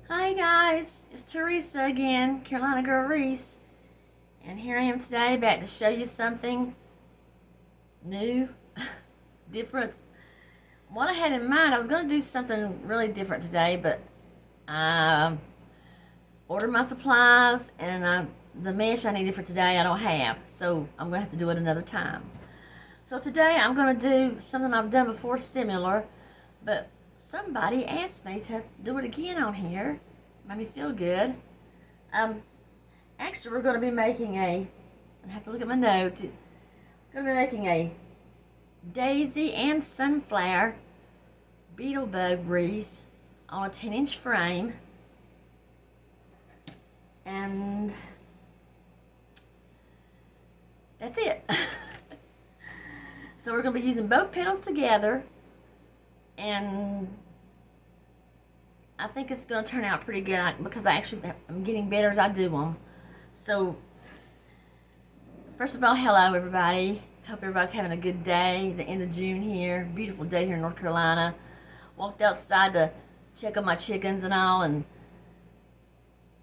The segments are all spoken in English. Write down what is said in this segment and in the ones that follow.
Hi guys, it's Teresa again, Carolina Girl Wreaths, and here I am today back to show you something new, different. What I had in mind, I was going to do something really different today, but I ordered my supplies and the mesh I needed for today I don't have, so I'm going to have to do it another time. So today I'm going to do something I've done before similar, but somebody asked me to do it again on here. Made me feel good. Actually, we're going to be making I have to look at my notes. We're going to be making a daisy and sunflower beetle bug wreath on a 10-inch frame. And that's it. So we're going to be using both petals together, and I think it's going to turn out pretty good because I'm getting better as I do them. So, first of all, hello everybody. Hope everybody's having a good day. The end of June here. Beautiful day here in North Carolina. Walked outside to check on my chickens and all, and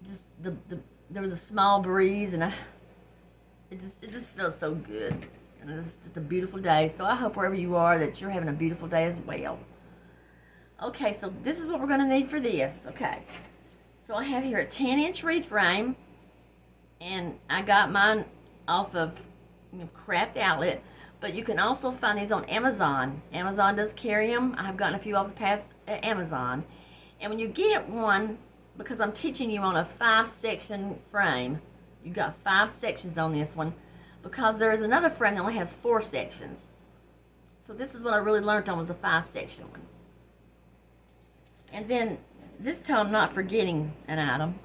just there was a small breeze, and it just felt so good. And it's just a beautiful day. So I hope wherever you are that you're having a beautiful day as well. Okay, so this is what we're going to need for this. Okay, so I have here a 10-inch wreath frame, and I got mine off of Craft Outlet, but you can also find these on Amazon. Amazon does carry them. I have gotten a few off the past at Amazon. And when you get one, because I'm teaching you on a 5-section frame, you got 5 sections on this one, because there is another frame that only has 4 sections. So this is what I really learned on, was a 5-section one. And then, this time I'm not forgetting an item.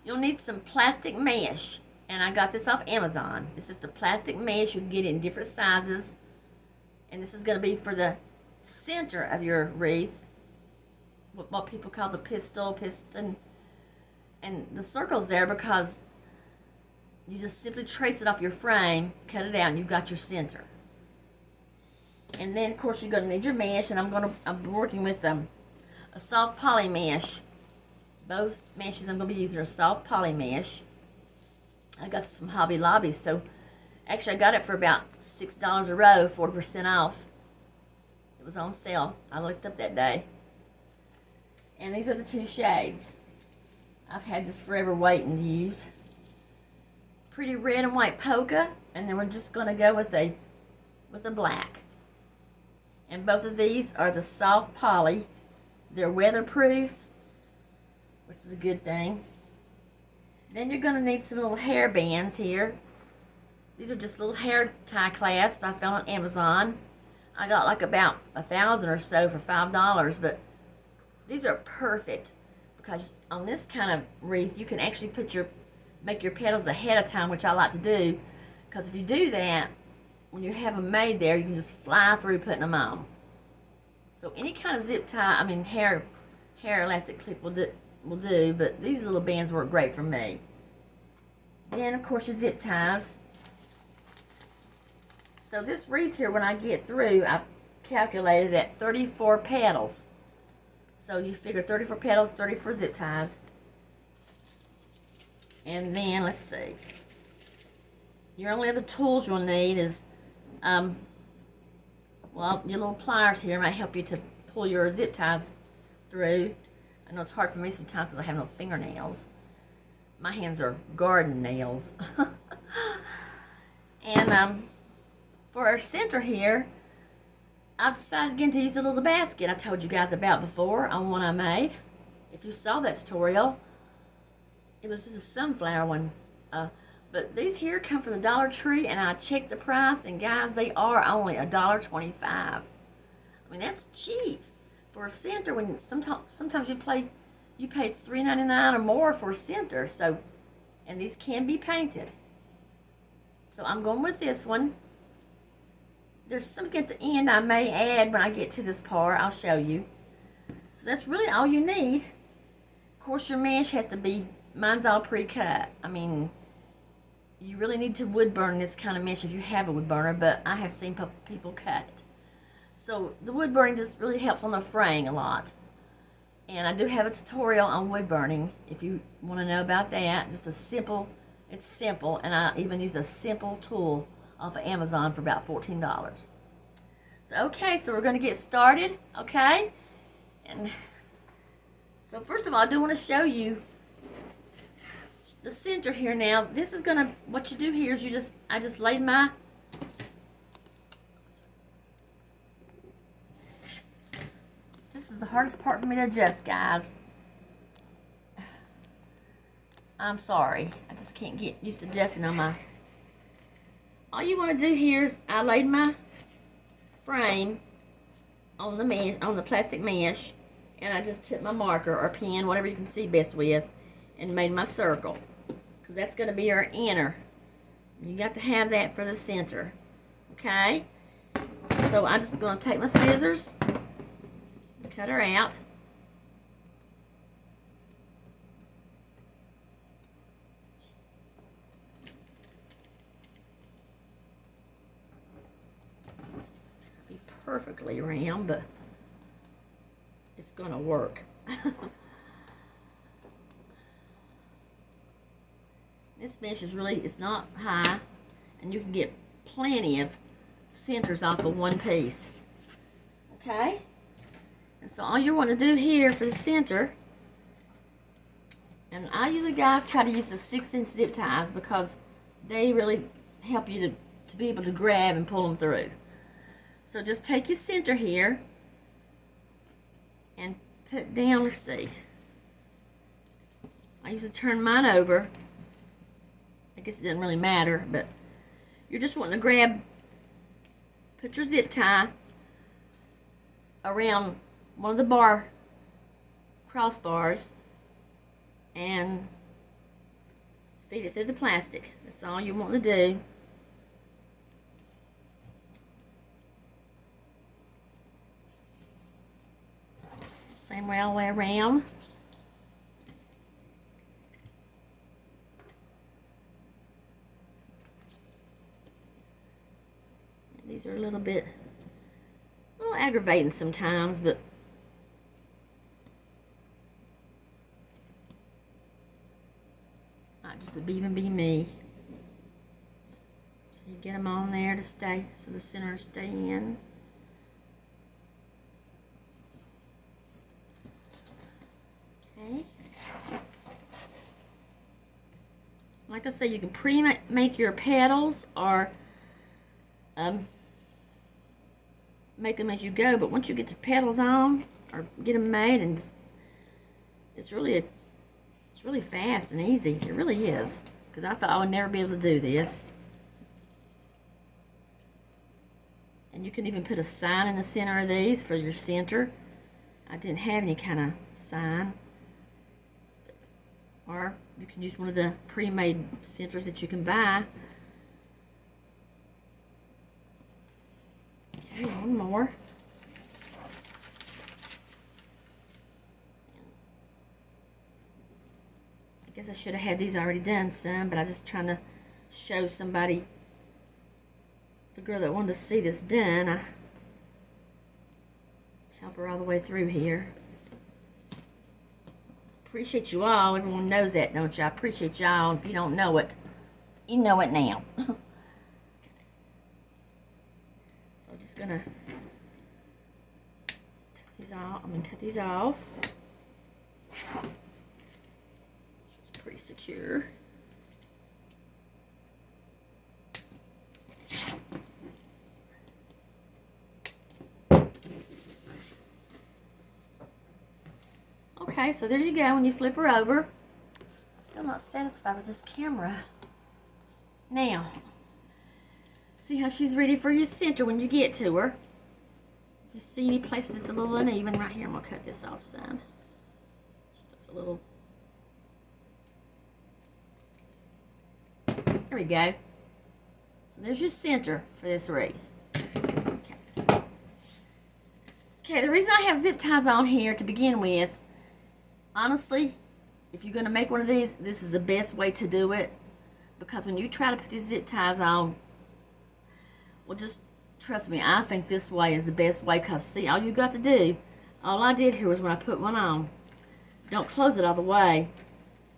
You'll need some plastic mesh. And I got this off Amazon. It's just a plastic mesh. You can get it in different sizes. And this is going to be for the center of your wreath. What people call the piston. And the circle's there because you just simply trace it off your frame, cut it out, and you've got your center. And then, of course, you're going to need your mesh. And I'm working with a soft poly mesh. Both meshes I'm going to be using are soft poly mesh. I got some Hobby Lobby, so actually I got it for about $6 a row, 40% off. It was on sale. I looked up that day. And these are the 2 shades. I've had this forever waiting to use. Pretty red and white polka, and then we're just going to go with a black. And both of these are the soft poly. They're weatherproof, which is a good thing. Then you're going to need some little hair bands here. These are just little hair tie clasps I found on Amazon. I got like about 1,000 or so for $5, but these are perfect because on this kind of wreath you can actually make your petals ahead of time, which I like to do, because if you do that, when you have them made there, you can just fly through putting them on. So any kind of zip tie, hair elastic clip will do, but these little bands work great for me. Then, of course, your zip ties. So this wreath here, when I get through, I've calculated at 34 petals. So you figure 34 petals, 34 zip ties. And then, let's see. Your only other tools you'll need is, your little pliers here might help you to pull your zip ties through. I know it's hard for me sometimes because I have no fingernails. My hands are garden nails. And for our center here, I've decided again to use a little basket I told you guys about before on one I made. If you saw that tutorial, it was just a sunflower one. But these here come from the Dollar Tree, and I checked the price, and guys, they are only $1.25. That's cheap for a center. When sometimes you pay $3.99 or more for a center. So, and these can be painted. So I'm going with this one. There's something at the end I may add when I get to this part. I'll show you. So that's really all you need. Of course, your mesh has to be, mine's all pre-cut. You really need to wood burn this kind of mesh if you have a wood burner, but I have seen people cut it. So the wood burning just really helps on the fraying a lot. And I do have a tutorial on wood burning if you want to know about that. Just a simple, it's simple, and I even use a simple tool off of Amazon for about $14. So, okay, so we're going to get started, okay? And so first of all, I do want to show you the center here now. This is going to, what you do here is I just laid my, this is the hardest part for me to adjust, guys. I'm sorry. I just can't get used to adjusting on my, all you want to do here is I laid my frame on the plastic mesh, and I just took my marker or pen, whatever you can see best with, and made my circle, because that's going to be our inner. You got to have that for the center, okay? So I'm just going to take my scissors, cut her out. Be perfectly round, but it's gonna work. This mesh is really, it's not high, and you can get plenty of centers off of one piece. Okay? And so all you want to do here for the center, and I usually, guys, try to use the 6-inch zip ties because they really help you to be able to grab and pull them through. So just take your center here and put down, let's see. I usually turn mine over. I guess it doesn't really matter, but you're just wanting to grab, put your zip tie around one of the crossbars and feed it through the plastic. That's all you want to do. Same way all the way around. These are a little aggravating sometimes, but might just even be me. So you get them on there to stay, so the center stay in. Okay. Like I say, you can pre-make your petals or make them as you go, but once you get the petals on or get them made, and it's really fast and easy. It really is, because I thought I would never be able to do this. And you can even put a sign in the center of these for your center. I didn't have any kind of sign, or you can use one of the pre-made centers that you can buy. Okay, one more. I guess I should have had these already done some, but I'm just trying to show somebody, the girl that wanted to see this done. I help her all the way through here. Appreciate you all. Everyone knows that, don't you? I appreciate y'all. If you don't know it, you know it now. So I'm just gonna cut these off. I'm gonna cut these off. It's pretty secure. Okay, so there you go. When you flip her over, still not satisfied with this camera. Now, see how she's ready for your center when you get to her. If you see any places it's a little uneven, right here, I'm gonna cut this off some. Just a little. There we go. So there's your center for this wreath. Okay, the reason I have zip ties on here to begin with, honestly, if you're going to make one of these, this is the best way to do it. Because when you try to put these zip ties on, well, just trust me, I think this way is the best way. Because, see, all you got to do, all I did here was when I put one on, don't close it all the way.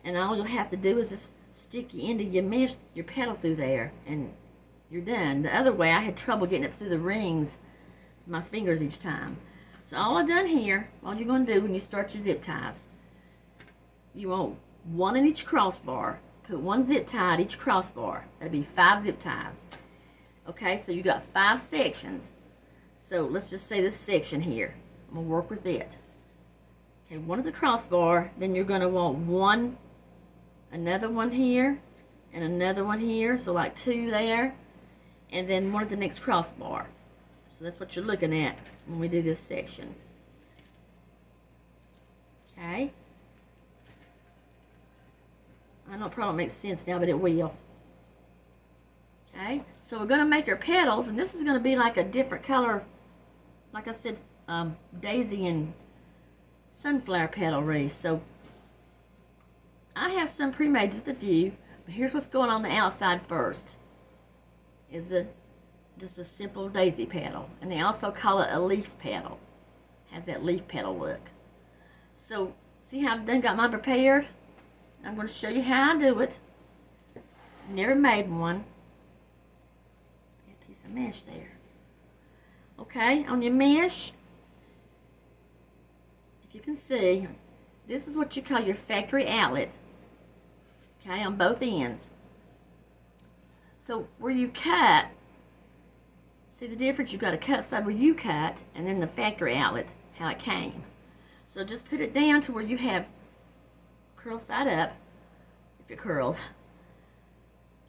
And all you'll have to do is just stick the end of your mesh, your petal through there, and you're done. The other way, I had trouble getting it through the rings with my fingers each time. So all I've done here, all you're going to do when you start your zip ties, you want one in each crossbar. Put one zip tie at each crossbar. That'd be 5 zip ties. Okay, so you got 5 sections. So let's just say this section here. I'm going to work with it. Okay, one at the crossbar, then you're going to want one, another one here, and another one here, so like 2 there, and then one at the next crossbar. So that's what you're looking at when we do this section. Okay. I know it probably makes sense now, but it will. Okay, so we're going to make our petals, and this is going to be like a different color, like I said, daisy and sunflower petal wreath. So I have some pre-made, just a few, but here's what's going on the outside first. Is just a simple daisy petal, and they also call it a leaf petal. Has that leaf petal look. So see how I've done got mine prepared? I'm going to show you how I do it. Never made one. A piece of mesh there. Okay, on your mesh, if you can see, this is what you call your factory outlet. Okay, on both ends. So where you cut, see the difference? You've got to cut side where you cut, and then the factory outlet, how it came. So just put it down to where you have curl side up, if it curls.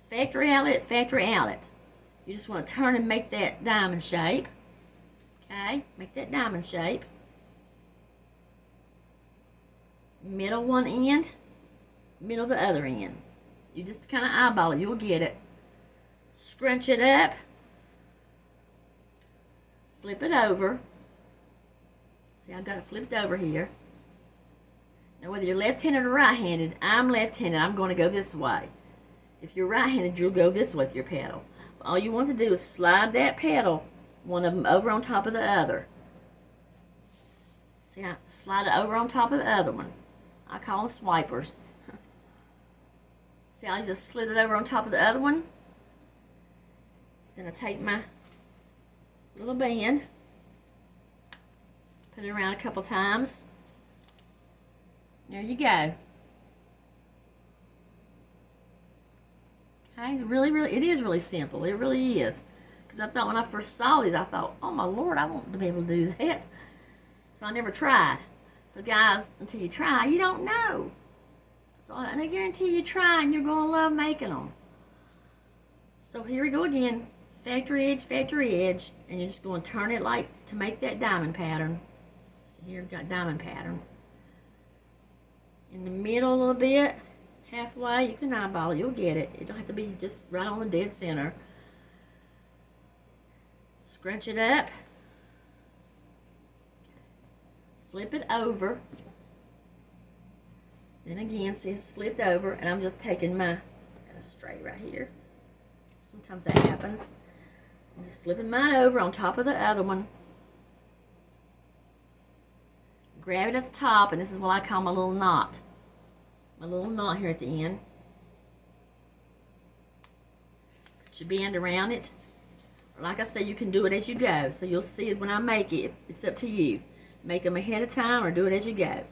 Factory outlet, factory outlet. You just want to turn and make that diamond shape. Okay, make that diamond shape. Middle one end, middle the other end. You just kind of eyeball it, you'll get it. Scrunch it up. Flip it over. See, I've got it flipped over here. Now, whether you're left-handed or right-handed, I'm left-handed. I'm going to go this way. If you're right-handed, you'll go this way with your petal. All you want to do is slide that petal, one of them over on top of the other. See how? Slide it over on top of the other one. I call them swipers. See how I just slid it over on top of the other one? Then I take my little band, put it around a couple times. There you go. Okay, it is really simple. It really is. Because I thought when I first saw these, I thought, oh my Lord, I want to be able to do that. So I never tried. So guys, until you try, you don't know. So and I guarantee you try and you're going to love making them. So here we go again. Factory edge, and you're just going to turn it like to make that diamond pattern. So here we've got diamond pattern. In the middle a little bit, halfway, you can eyeball it, you'll get it. It don't have to be just right on the dead center. Scrunch it up. Flip it over. Then again, see it's flipped over, and I'm just taking my, got a straight right here. Sometimes that happens. I'm just flipping mine over on top of the other one. Grab it at the top, and this is what I call my little knot. My little knot here at the end. Put your band around it. Like I said, you can do it as you go. So you'll see it when I make it. It's up to you. Make them ahead of time or do it as you go.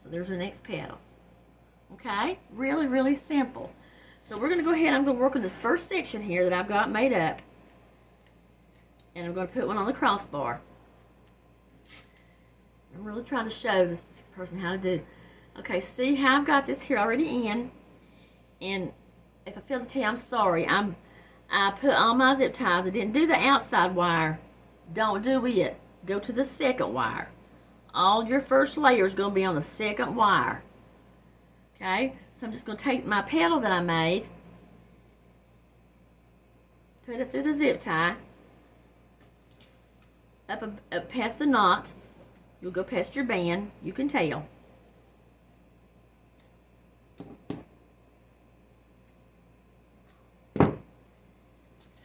So there's our next petal. Okay? Really, really simple. So we're going to go ahead. I'm going to work on this first section here that I've got made up. And I'm going to put one on the crossbar. I'm really trying to show this person how to do. Okay, see how I've got this here already in. And if I fail to tell you, I'm sorry. I put all my zip ties. I didn't do the outside wire. Don't do it. Go to the second wire. All your first layer is going to be on the second wire. Okay, so I'm just going to take my petal that I made, put it through the zip tie, up past the knot. You'll go past your band. You can tell.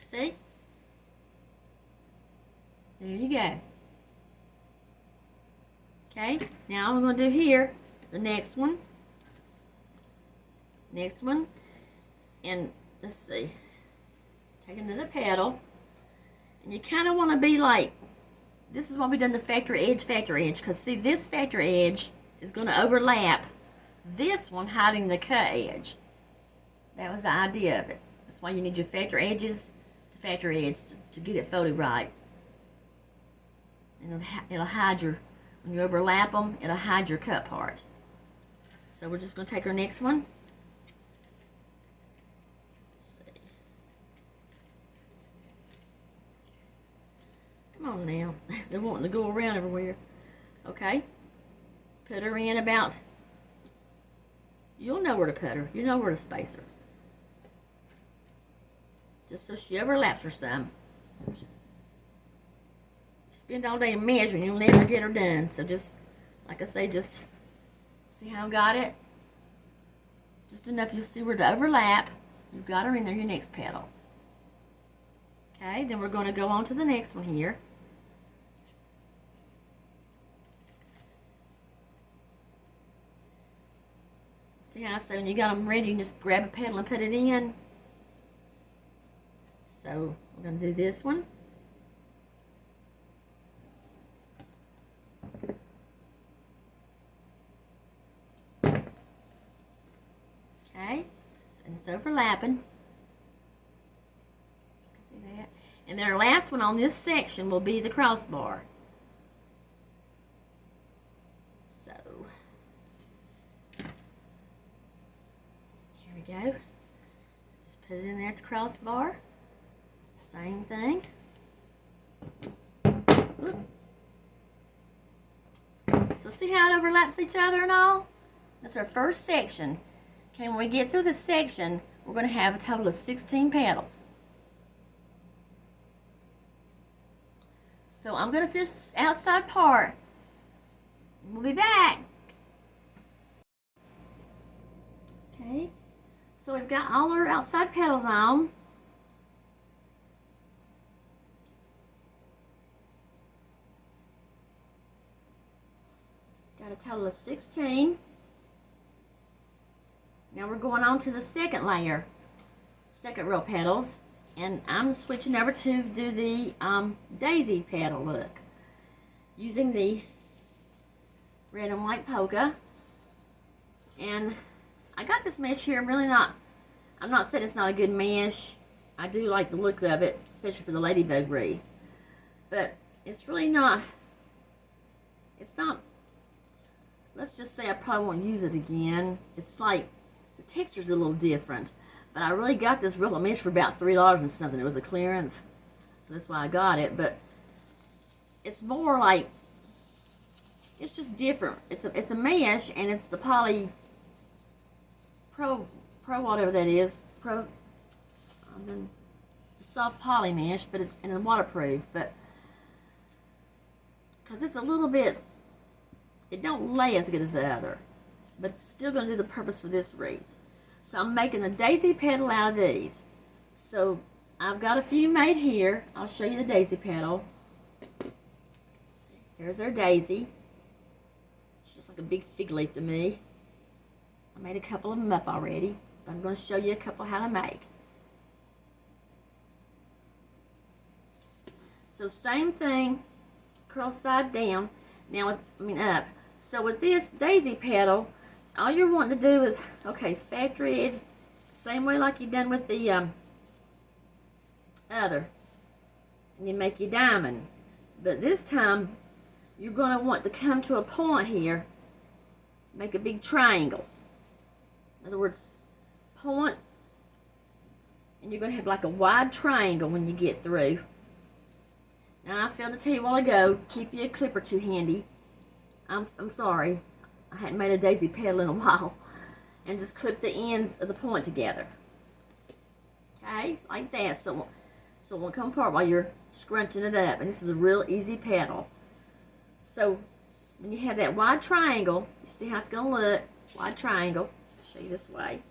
See? There you go. Okay, now what I'm going to do here the next one, and let's see, take another petal, and you kind of want to be like, this is what we done the factory edge, because see, this factory edge is going to overlap this one hiding the cut edge. That was the idea of it. That's why you need your factory edges to factory edge to get it folded right. And it'll hide your, when you overlap them, it'll hide your cut part. So we're just going to take our next one. Let's see. Come on now. They're wanting to go around everywhere. Okay. Put her in about, you'll know where to put her. You know where to space her. Just so she overlaps her some. Spend all day measuring, you'll never get her done. So just, like I say, just see how I got it? Just enough you'll see where to overlap. You've got her in there, your next petal. Okay, then we're going to go on to the next one here. See how I say when you got them ready, you just grab a petal and put it in. So we're going to do this one. Okay, and it's overlapping. See that? And then our last one on this section will be the crossbar. So here we go. Just put it in there at the crossbar. Same thing. Oop. So see how it overlaps each other and all? That's our first section. Okay, when we get through this section, we're going to have a total of 16 petals. So I'm going to finish this outside part. We'll be back. Okay, so we've got all our outside petals on. Got a total of 16. Now we're going on to the second layer, second row petals, and I'm switching over to do the daisy petal look using the red and white polka. And I got this mesh here. I'm not saying it's not a good mesh. I do like the look of it, especially for the ladybug wreath, but it's really not, let's just say I probably won't use it again. It's like, the texture's a little different, but I really got this real mesh for about $3 and something. It was a clearance, so that's why I got it. But it's more like, it's just different. It's a mesh, and it's the Poly Pro whatever that is, the soft poly mesh, but it's waterproof. But because it's a little bit, it don't lay as good as the other, but it's still going to do the purpose for this wreath. So I'm making a daisy petal out of these. So I've got a few made here. I'll show you the daisy petal. There's our daisy. It's just like a big fig leaf to me. I made a couple of them up already. I'm going to show you a couple how to make. So same thing, cross side down. Now, up. So with this daisy petal, all you're wanting to do is, okay, factory edge, same way like you done with the other. And you make your diamond. But this time, you're going to want to come to a point here, make a big triangle. In other words, point, and you're going to have like a wide triangle when you get through. Now, I failed to tell you a while ago, keep your clip or two handy. I'm sorry, I hadn't made a daisy petal in a while. And just clip the ends of the point together. Okay, like that. So it won't come apart while you're scrunching it up. And this is a real easy petal. So when you have that wide triangle, you see how it's going to look. Wide triangle. I'll show you this way.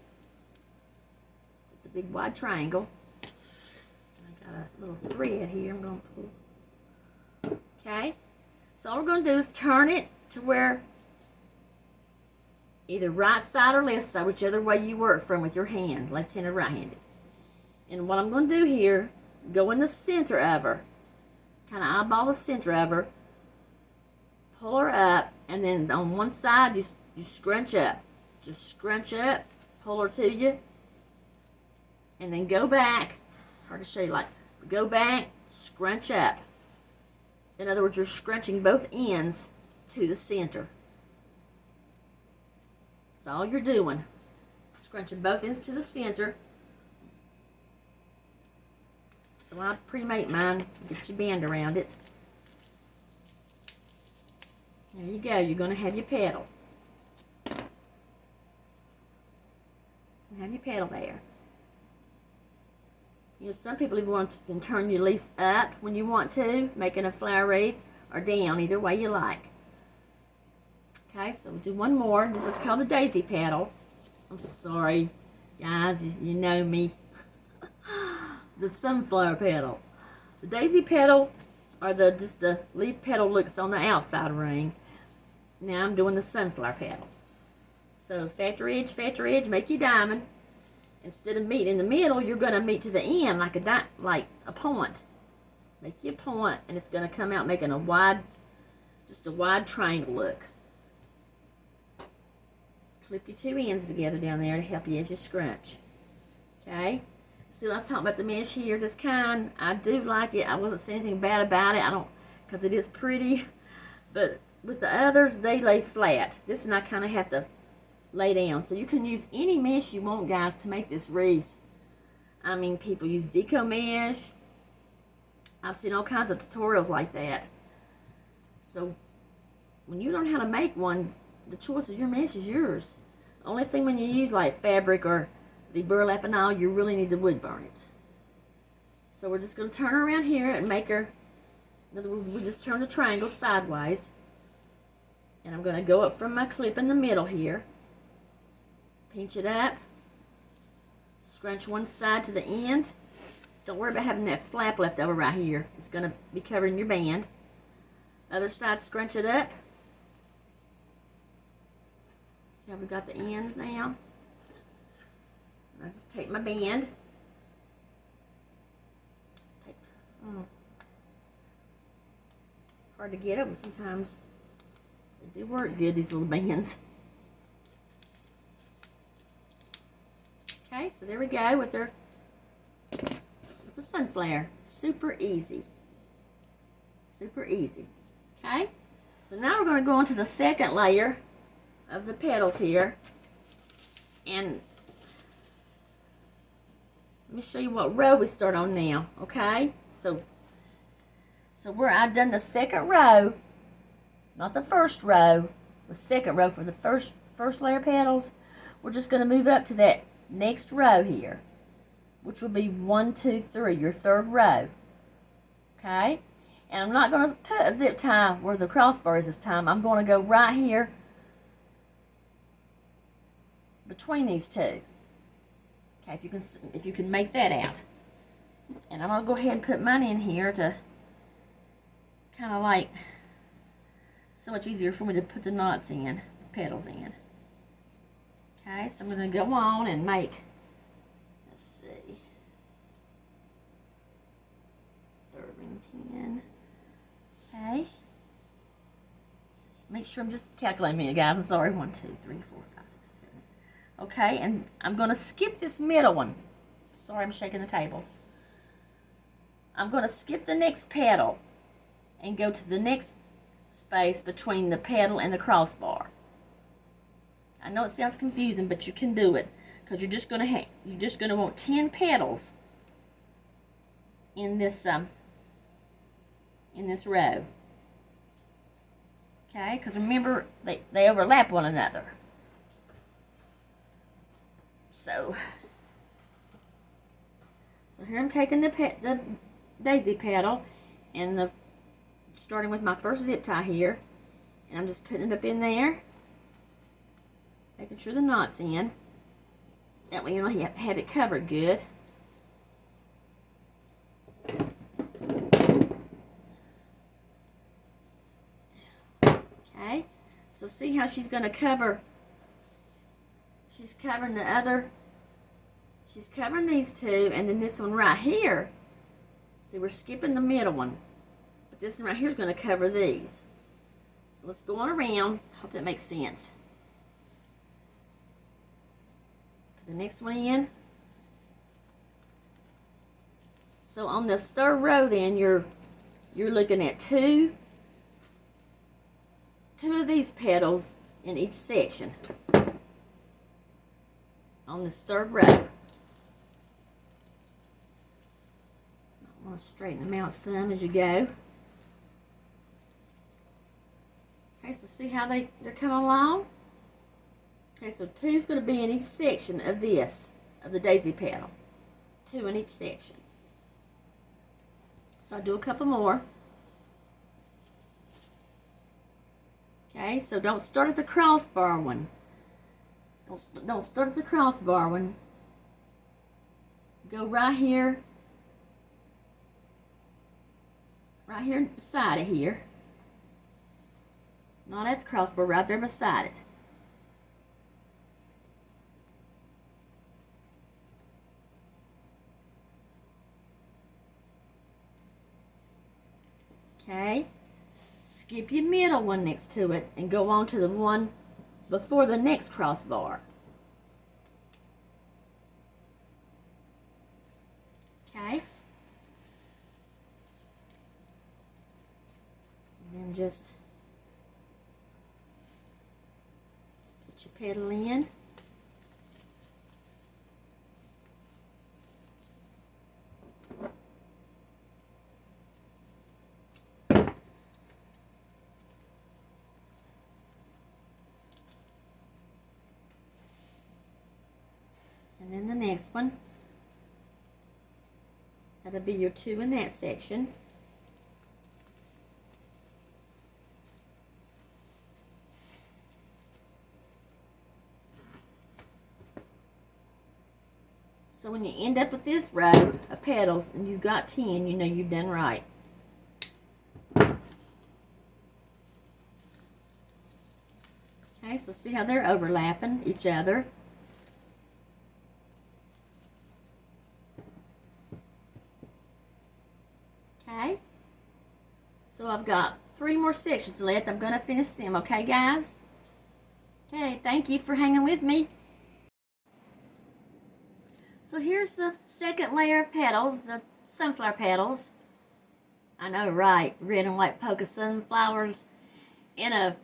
Just a big wide triangle. I got a little thread here I'm going to pull. Okay, so all we're going to do is turn it to where either right side or left side, whichever way you work from with your hand, left-handed or right-handed. And what I'm going to do here, go in the center of her, kind of eyeball the center of her, pull her up, and then on one side you scrunch up. Just scrunch up, pull her to you, and then go back. It's hard to show you, like, go back, scrunch up. In other words, you're scrunching both ends to the center. That's all you're doing. Scrunching both ends to the center. So I pre-made mine. Get your band around it. There you go. You're going to have your petal. Have your petal there. You know, some people even can turn your leaves up when you want to, making a flower wreath, or down, either way you like. Okay, so we'll do one more. This is called the daisy petal. I'm sorry, guys, you know me. The sunflower petal. The daisy petal are just the leaf petal looks on the outside ring. Now I'm doing the sunflower petal. So factory edge, make your diamond. Instead of meeting in the middle, you're going to meet to the end like a point. Make your point, and it's going to come out making just a wide triangle look. Clip your two ends together down there to help you as you scrunch. Okay? So I was talking about the mesh here. This kind, I do like it. I wasn't saying anything bad about it. Because it is pretty. But with the others, they lay flat. This one I kind of have to lay down. So you can use any mesh you want, guys, to make this wreath. I mean, people use deco mesh. I've seen all kinds of tutorials like that. So when you learn how to make one, the choice of your mesh is yours. Only thing when you use like fabric or the burlap and all, you really need to wood burn it. So we're just going to turn her around here and make her, in other words, we just turn the triangle sideways. And I'm going to go up from my clip in the middle here. Pinch it up. Scrunch one side to the end. Don't worry about having that flap left over right here. It's going to be covering your band. Other side, scrunch it up. See how we got the ends now? I just take my band. Hard to get it, but sometimes they do work good, these little bands. Okay, so there we go with the sunflower. Super easy. Super easy. Okay, so now we're going to go on to the second layer of the petals here. And let me show you what row we start on now. Okay, so where I've done the second row, not the first row, the second row for the first layer of petals, we're just going to move up to that next row here, which will be 1, 2, 3, your third row. Okay, and I'm not going to put a zip tie where the crossbar is this time. I'm going to go right here between these two. Okay, if you can make that out. And I'm going to go ahead and put mine in here to kind of like, so much easier for me to put the knots in, the petals in. Okay, so I'm going to go on and make, let's see, third ring 10. Okay. Make sure I'm just calculating me, guys. I'm sorry. 1, 2, 3, 4, 5, 6, 7. Okay, and I'm going to skip this middle one. Sorry, I'm shaking the table. I'm going to skip the next petal and go to the next space between the petal and the crossbar. I know it sounds confusing, but you can do it because you're just going to want 10 petals in this row. Okay, because remember they overlap one another. So here I'm taking the daisy petal and starting with my first zip tie here, and I'm just putting it up in there, making sure the knot's in. That way you have it covered good. Okay, so see how she's going to cover she's covering the other, she's covering these two, and then this one right here. See, we're skipping the middle one, but this one right here is going to cover these. So let's go on around. Hope that makes sense. Put the next one in. So on this third row, then you're looking at two of these petals in each section. On this third row. I want to straighten them out some as you go. Okay, so see how they're coming along? Okay, so two's going to be in each section of this, of the daisy petal. Two in each section. So I'll do a couple more. Okay, so don't start at the crossbar one. Don't start at the crossbar one. Go right here beside it here. Not at the crossbar, right there beside it. Okay, skip your middle one next to it and go on to the one before the next crossbar. Okay. And then just put your petal in. And then the next one, that'll be your two in that section. So when you end up with this row of petals and you've got 10, you know you've done right. Okay, so see how they're overlapping each other. Okay, so I've got 3 more sections left. I'm going to finish them, okay guys? Okay, thank you for hanging with me. So here's the second layer of petals, the sunflower petals. I know, right? Red and white polka sunflowers in a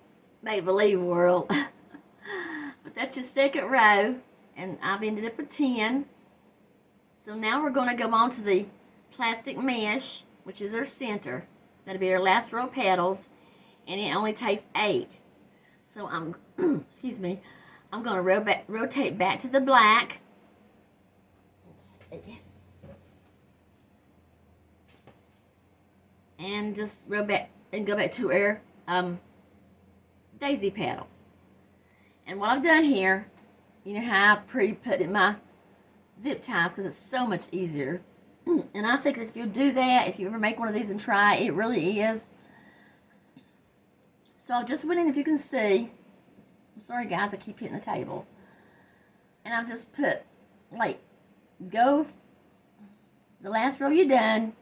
make-believe world. But that's your second row, and I've ended up with 10. So now we're going to go on to the plastic mesh, which is our center. That'll be our last row of petals, and it only takes 8. So I'm, excuse me, I'm going to rotate back to the black. And just roll back and go back to our daisy petal. And what I've done here, you know how I pre-put in my zip ties because it's so much easier. And I think that if you do that, if you ever make one of these and try, it really is. So I just went in, if you can see. I'm sorry guys, I keep hitting the table. And I've just put, like, go the last row you're done,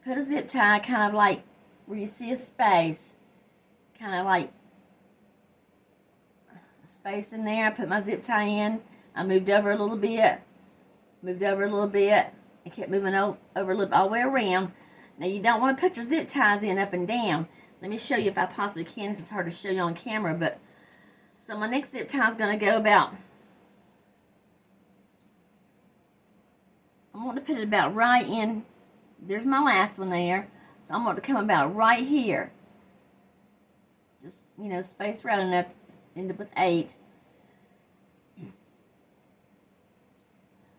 put a zip tie kind of like where you see a space, kind of like a space in there. I put my zip tie in, I moved over a little bit, and kept moving over a little, all the way around. Now you don't want to put your zip ties in up and down. Let me show you if I possibly can. This is hard to show you on camera, but so my next zip tie is going to go about, I want to put it about right in, there's my last one there, so I'm going to come about right here. Just, you know, space right enough, end up with 8.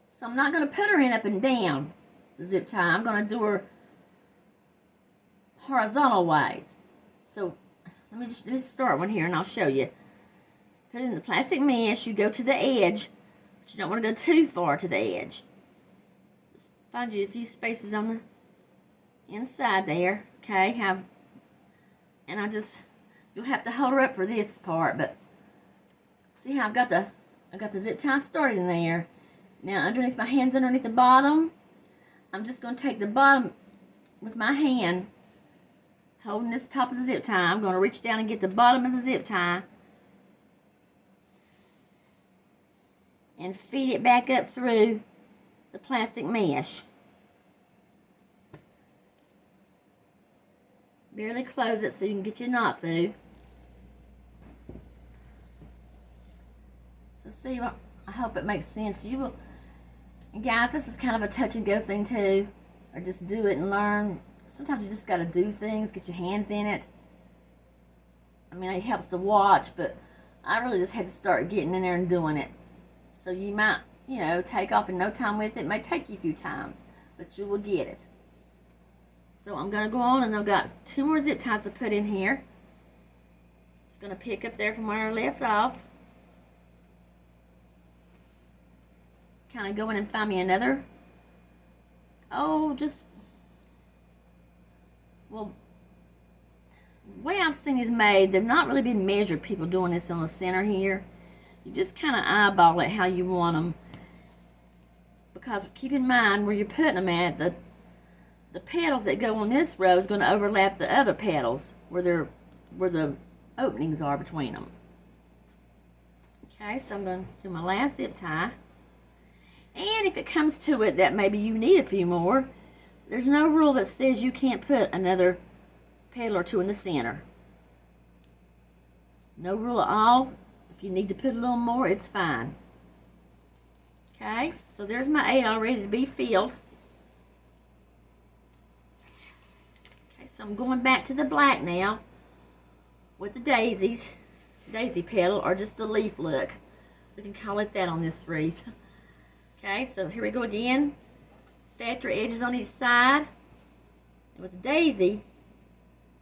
So I'm not going to put her in up and down, the zip tie. I'm going to do her horizontal wise. So let me just start one here and I'll show you. Put it in the plastic mesh, you go to the edge, but you don't want to go too far to the edge. Just find you a few spaces on the inside there, okay? You'll have to hold her up for this part, but see how I've got the I got the zip tie started in there. Now underneath my hands, underneath the bottom, I'm just going to take the bottom with my hand, holding this top of the zip tie. I'm going to reach down and get the bottom of the zip tie and feed it back up through the plastic mesh. Barely close it so you can get your knot through. So see, I hope it makes sense. You will, and guys, this is kind of a touch and go thing too, or just do it and learn. Sometimes you just got to do things, get your hands in it. I mean, it helps to watch, but I really just had to start getting in there and doing it. So you might, you know, take off in no time with it. It may take you a few times, but you will get it. So I'm going to go on, and I've got 2 more zip ties to put in here. Just going to pick up there from where I left off. Kind of go in and find me another. Oh, just, well, the way I've seen these made, they've not really been measured, people doing this on the center here. You just kind of eyeball it how you want them. Because keep in mind where you're putting them at, the petals that go on this row is going to overlap the other petals where the openings are between them. Okay, so I'm going to do my last zip tie. And if it comes to it that maybe you need a few more, there's no rule that says you can't put another petal or 2 in the center. No rule at all. If you need to put a little more, it's fine. Okay, so there's my 8 all ready to be filled. Okay, so I'm going back to the black now with the daisies, daisy petal, or just the leaf look. We can call it that on this wreath. Okay, so here we go again. Factory edges on each side. And with the daisy,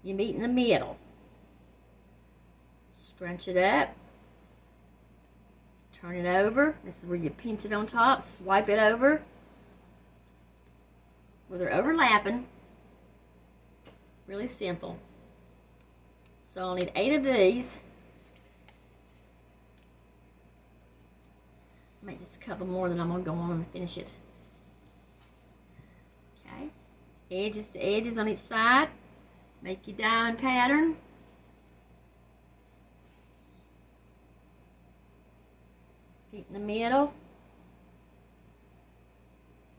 you meet in the middle. Scrunch it up. Turn it over. This is where you pinch it on top. Swipe it over. Where they're overlapping. Really simple. So I'll need 8 of these. Make just a couple more, then I'm going to go on and finish it. Okay. Edges to edges on each side. Make your diamond pattern. Keep in the middle.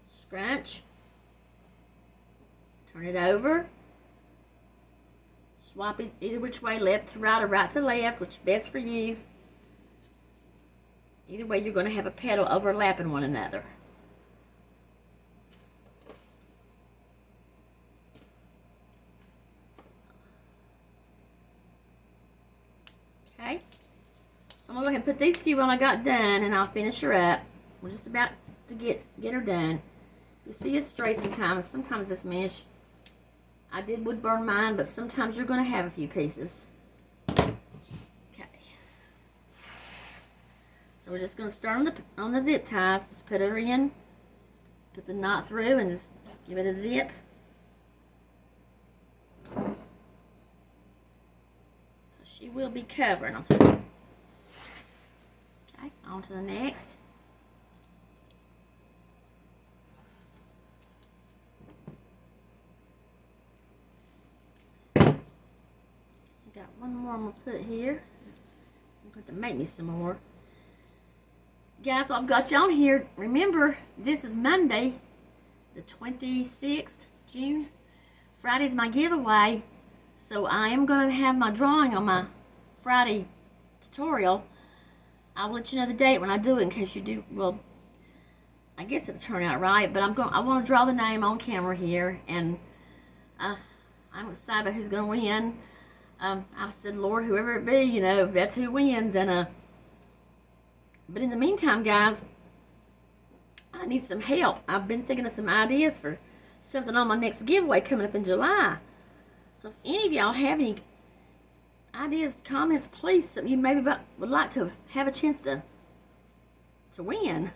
Scrunch. Turn it over. Swap it either which way, left to right or right to left, which is best for you. Either way, you're going to have a petal overlapping one another. Okay. So I'm going to go ahead and put these few on I got done, and I'll finish her up. We're just about to get her done. You see it's stray sometimes this mesh, I would burn mine, but sometimes you're going to have a few pieces. So we're just going to start on the zip ties. Just put her in, put the knot through, and just give it a zip. She will be covering them. Okay, on to the next. Got one more I'm going to put here. I'm going to make me some more. Guys, well, I've got you on here. Remember, this is Monday, the 26th, June. Friday's my giveaway. So I am going to have my drawing on my Friday tutorial. I'll let you know the date when I do it in case you do. Well, I guess it'll turn out right. But I want to draw the name on camera here. And I'm excited about who's going to win. I've said, Lord, whoever it be, you know, that's who wins. And but in the meantime, guys, I need some help. I've been thinking of some ideas for something on my next giveaway coming up in July. So if any of y'all have any ideas, comments, please, something you maybe would like to have a chance to win,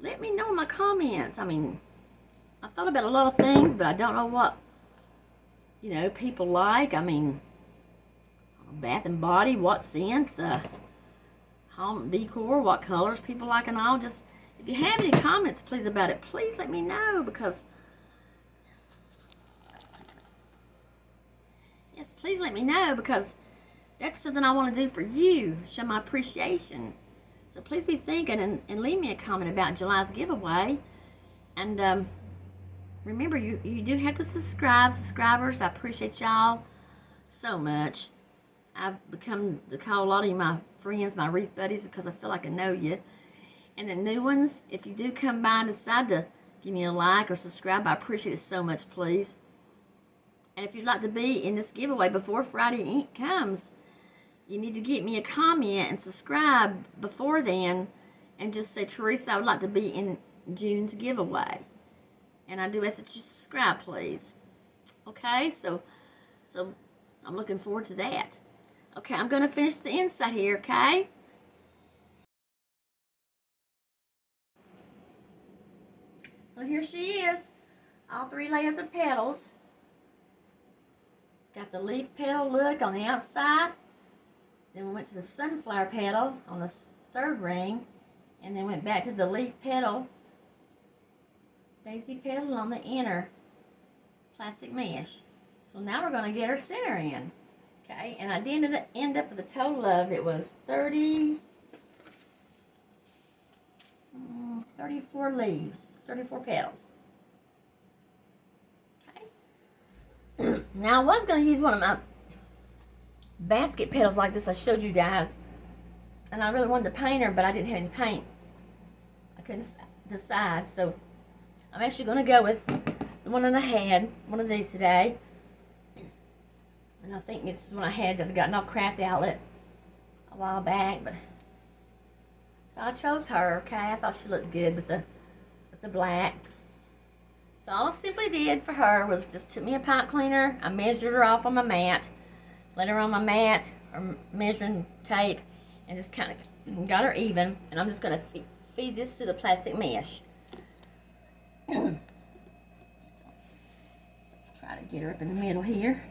let me know in my comments. I mean, I've thought about a lot of things, but I don't know what, you know, people like. I mean, Bath and Body, what scents? home decor, what colors people like and all. Just, if you have any comments, please, about it, please let me know, because, yes, please let me know, because that's something I want to do for you, show my appreciation. So please be thinking and leave me a comment about July's giveaway. And remember, you do have to subscribe. Subscribers, I appreciate y'all so much. I've become to call a lot of you my friends, my wreath buddies, because I feel like I know you. And the new ones, if you do come by and decide to give me a like or subscribe, I appreciate it so much, please. And if you'd like to be in this giveaway before Friday ink comes, you need to get me a comment and subscribe before then, and just say, Teresa, I would like to be in June's giveaway. And I do ask that you subscribe, please. Okay, so I'm looking forward to that. Okay, I'm going to finish the inside here, okay? So here she is, all 3 layers of petals. Got the leaf petal look on the outside. Then we went to the sunflower petal on the 3rd ring. And then went back to the leaf petal, daisy petal on the inner plastic mesh. So now we're going to get our center in. Okay, and I did end up with a total of, it was 34 leaves, 34 petals. Okay. Now I was going to use one of my basket petals like this I showed you guys. And I really wanted to paint her, but I didn't have any paint. I couldn't decide, so I'm actually going to go with the one that I had, one of these today. And I think this is one I had that I got off Craft Outlet a while back, but so I chose her. Okay, I thought she looked good with the black. So all I simply did for her was just took me a pipe cleaner. I measured her off on my mat, laid her on my mat or measuring tape, and just kind of got her even. And I'm just going to feed this to the plastic mesh. So try to get her up in the middle here.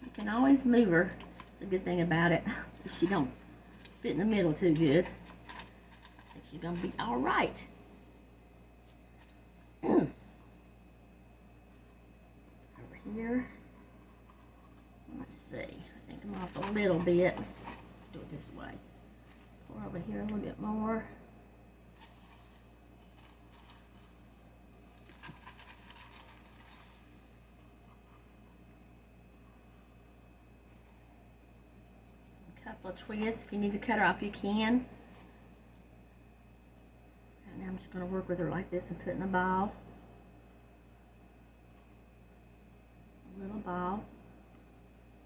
You can always move her. It's a good thing about it. If she don't fit in the middle too good, I think she's gonna be all right. Over here. Let's see. I think I'm off a little bit. Let's do it this way. Pour over here a little bit more. Couple of twists. If you need to cut her off, you can. And now I'm just going to work with her like this and put in a ball. A little ball.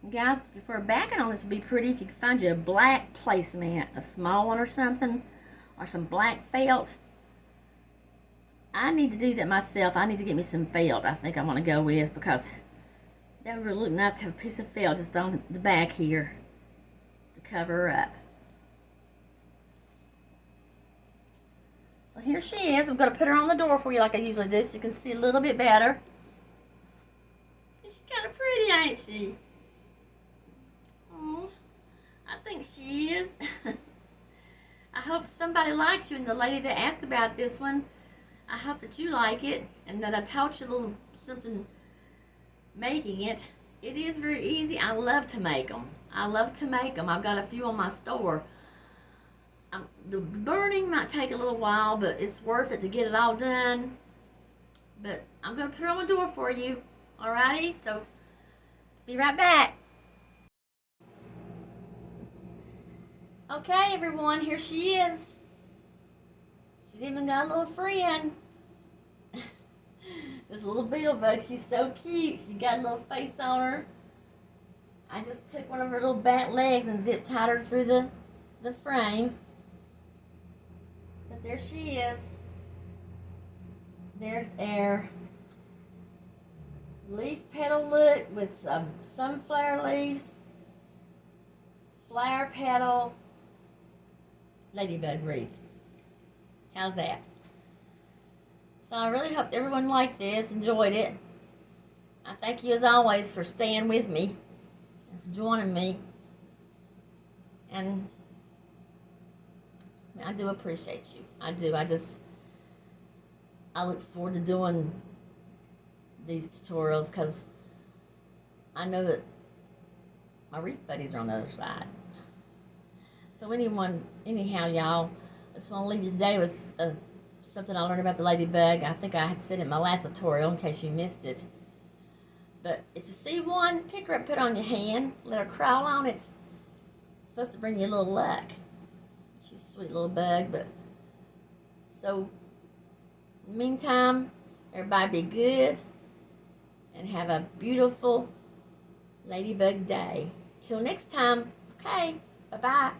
And guys, for a backing on this would be pretty if you could find you a black placemat, a small one or something, or some black felt. I need to do that myself. I need to get me some felt. I think I want to go with, because that would really look nice to have a piece of felt just on the back here. Cover her up. So here she is. I'm going to put her on the door for you like I usually do, so you can see a little bit better. She's kind of pretty, ain't she? Oh, I think she is. I hope somebody likes you, and the lady that asked about this one, I hope that you like it, and that I taught you a little something making it. It is very easy. I love to make them. I've got a few on my store. The burning might take a little while, but it's worth it to get it all done. But I'm going to put her on the door for you. Alrighty? So, be right back. Okay, everyone. Here she is. She's even got a little friend. This little beetle bug. She's so cute. She got a little face on her. I just took one of her little back legs and zip tied her through the frame. But there she is. There's our leaf petal look with sunflower leaves, flower petal, ladybug wreath. How's that? So I really hope everyone liked this, enjoyed it. I thank you as always for staying with me and for joining me. And I do appreciate you. I do. I look forward to doing these tutorials because I know that my wreath buddies are on the other side. So anyhow, y'all, I just want to leave you today with something I learned about the ladybug. I think I had said it in my last tutorial in case you missed it. But if you see one, pick her up, put it on your hand, let her crawl on it. It's supposed to bring you a little luck. She's a sweet little bug, but so in the meantime, everybody be good and have a beautiful ladybug day. Till next time, okay, bye-bye.